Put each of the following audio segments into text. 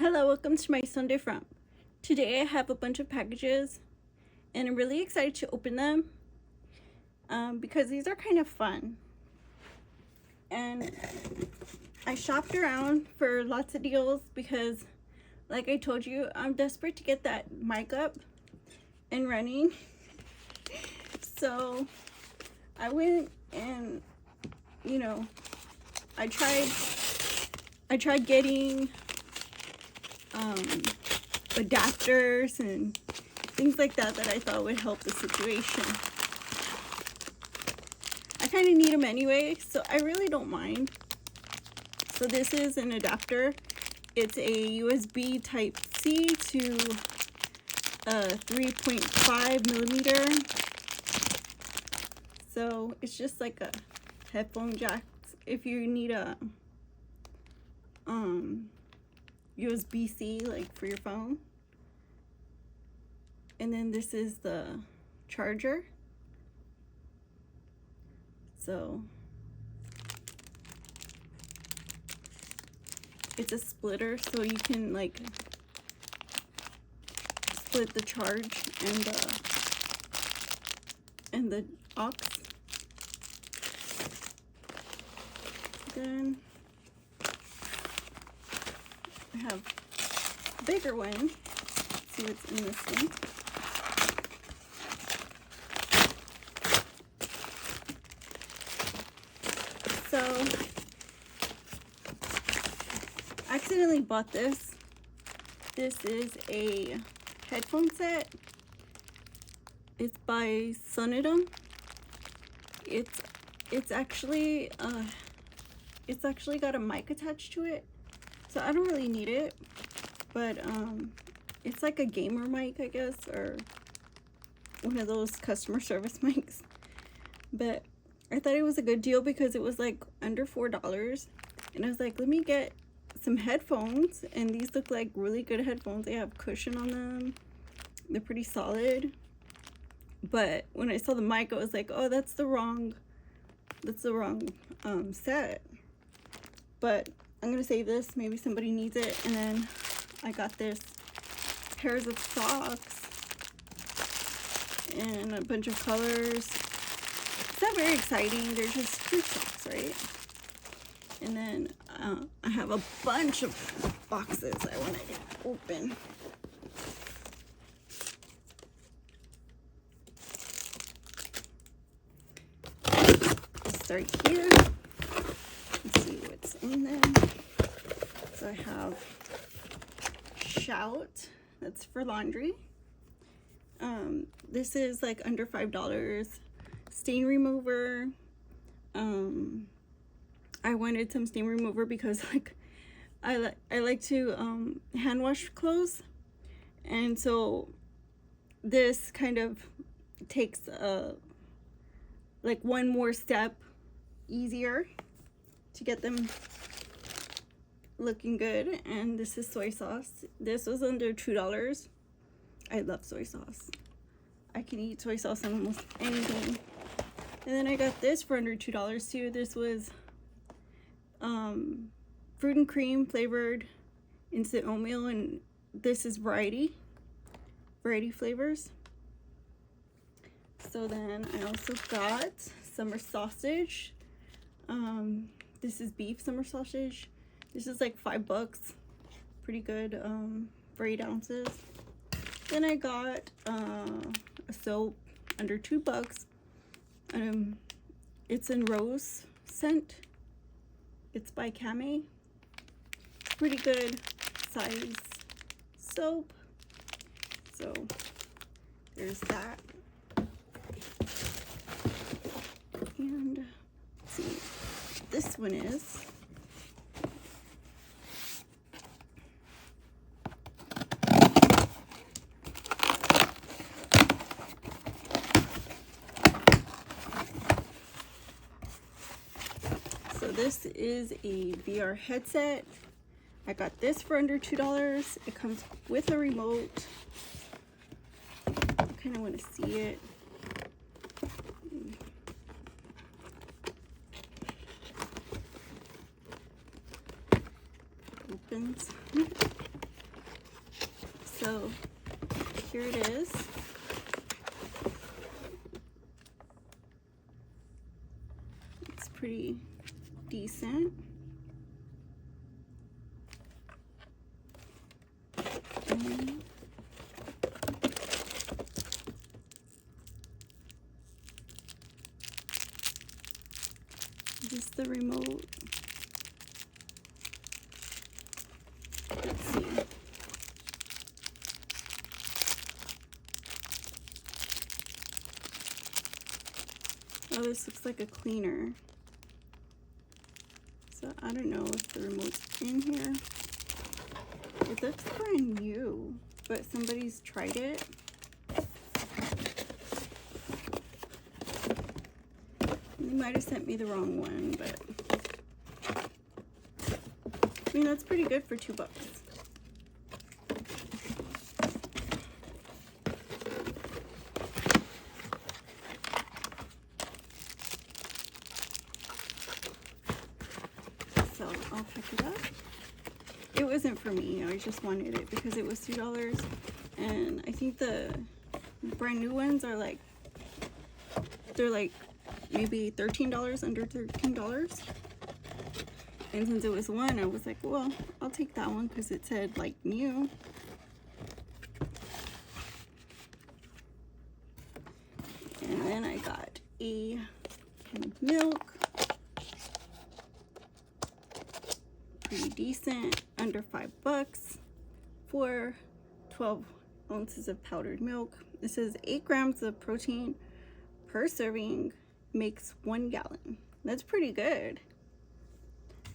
Hello, welcome to my Sunday Front. Today I have a bunch of packages and I'm really excited to open them because these are kind of fun. And I shopped around for lots of deals because, like I told you, I'm desperate to get that mic up and running. So I went and, I tried getting adapters and things like that I thought would help the situation. I kind of need them anyway, so I really don't mind. So this is an adapter. It's a USB type C to a 3.5 millimeter. So it's just like a headphone jack if you need a USB-C like for your phone. And then this is the charger. So it's a splitter, so you can like split the charge and the aux. Then I have a bigger one. Let's see what's in this one. So I accidentally bought this. This is a headphone set. It's by Sonidum. It's actually got a mic attached to it, so I don't really need it, but it's like a gamer mic, I guess, or one of those customer service mics. But I thought it was a good deal because it was like under $4, and I was like, let me get some headphones, and these look like really good headphones. They have cushion on them. They're pretty solid. But when I saw the mic, I was like, oh, that's the wrong set. But I'm gonna save this, maybe somebody needs it. And then I got this pairs of socks in a bunch of colors. It's not very exciting, they're just fruit socks, right? And then I have a bunch of boxes I want to open. Start here. Let's see what's in there. So I have Shout, that's for laundry. This is like under $5. Stain remover. I wanted some stain remover because like I like to hand wash clothes, and so this kind of takes like one more step easier to get them looking good. And this is soy sauce. This was under $2. I love soy sauce. I can eat soy sauce on almost anything. And then I got this for under $2 too. This was fruit and cream flavored instant oatmeal, and this is variety flavors. So then I also got summer sausage. This is beef summer sausage. This is like $5, pretty good, for 8 ounces. Then I got a soap under $2. It's in rose scent. It's by Camay. Pretty good size soap. So there's that. And let's see what this one is. So this is a VR headset. I got this for under $2. It comes with a remote. I kind of want to see it. opens. So here it is. It's pretty decent. And this is the remote. Let's see. Oh, this looks like a cleaner. So I don't know if the remote's in here. It looks brand new, but somebody's tried it. They might have sent me the wrong one, but I mean, that's pretty good for $2. So I'll pick it up. It wasn't for me. I just wanted it because it was $2, and I think the brand new ones are like, they're like maybe $13, under $13. And since it was one, I was like, well, I'll take that one because it said like new. And then I got a can of milk. Pretty decent, under $5 for 12 ounces of powdered milk. It says 8 grams of protein per serving makes 1 gallon. That's pretty good.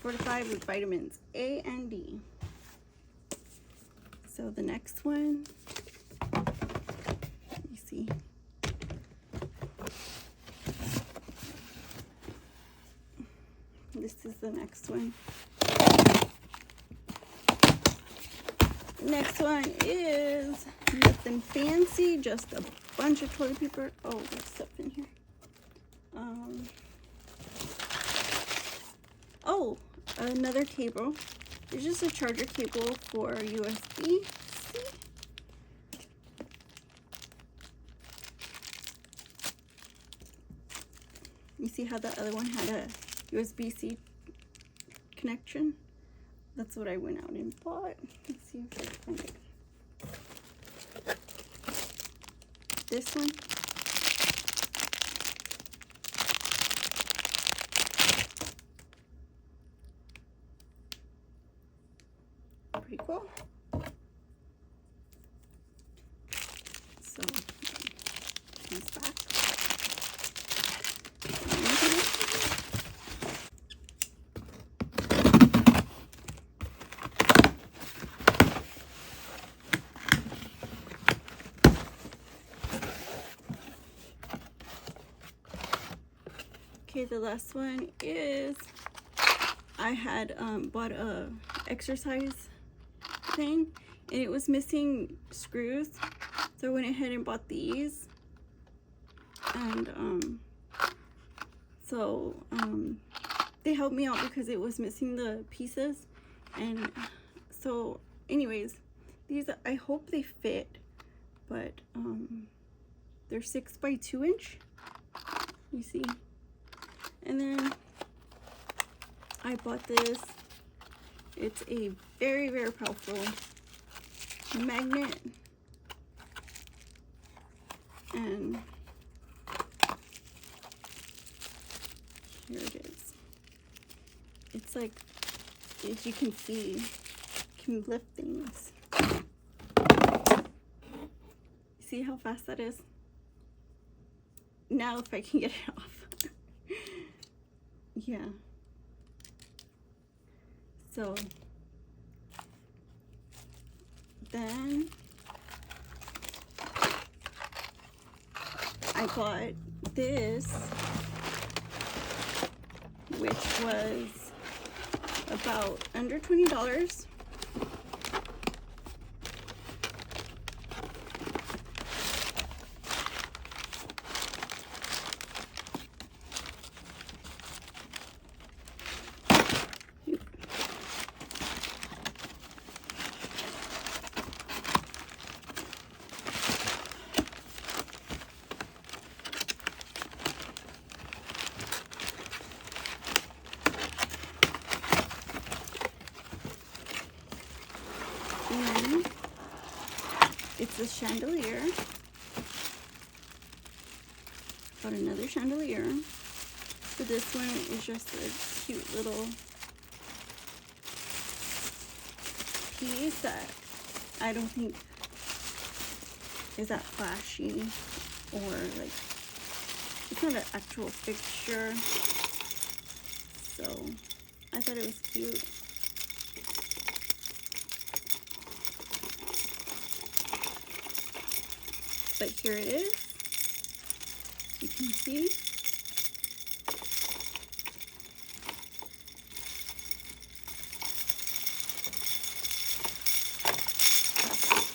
Fortified with vitamins A and D. So the next one, let me see. This is the next one. Next one is nothing fancy, just a bunch of toilet paper. Oh, there's stuff in here. Oh, another cable. It's just a charger cable for USB-C. You see how the other one had a USB-C connection? That's what I went out and bought. Let's see if I can find it. This one. Pretty cool. So, comes back. Okay, the last one is I had bought a exercise thing and it was missing screws, so I went ahead and bought these, and they helped me out because it was missing the pieces. And so anyways, these, I hope they fit, but they're 6 by 2 inch, you see. And then I bought this. It's a very, very powerful magnet, and here it is. It's like, as you can see, it can lift things. See how fast that is? Now if I can get it off. Yeah. So then I bought this, which was about under $20. And it's a chandelier. Got another chandelier. So this one is just a cute little piece that I don't think is that flashy, or like it's not an actual fixture. So I thought it was cute. But here it is. You can see.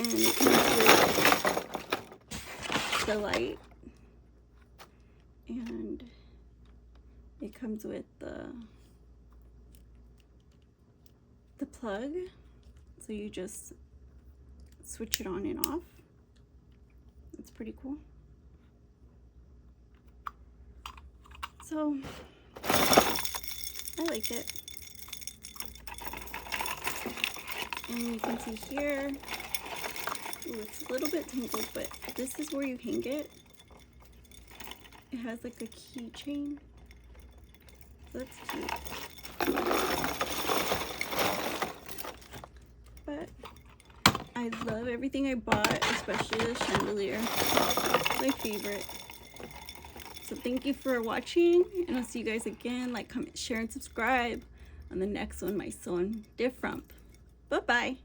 And it comes with the light, and it comes with the plug, so you just switch it on and off. It's pretty cool. So I like it. And you can see here, ooh, it's a little bit tangled, but this is where you hang it. It has like a keychain. So that's cute. But I love everything I bought, especially the chandelier. It's my favorite. So thank you for watching, and I'll see you guys again. Like, comment, share, and subscribe on the next one, my Sew and Diffrump. Bye-bye.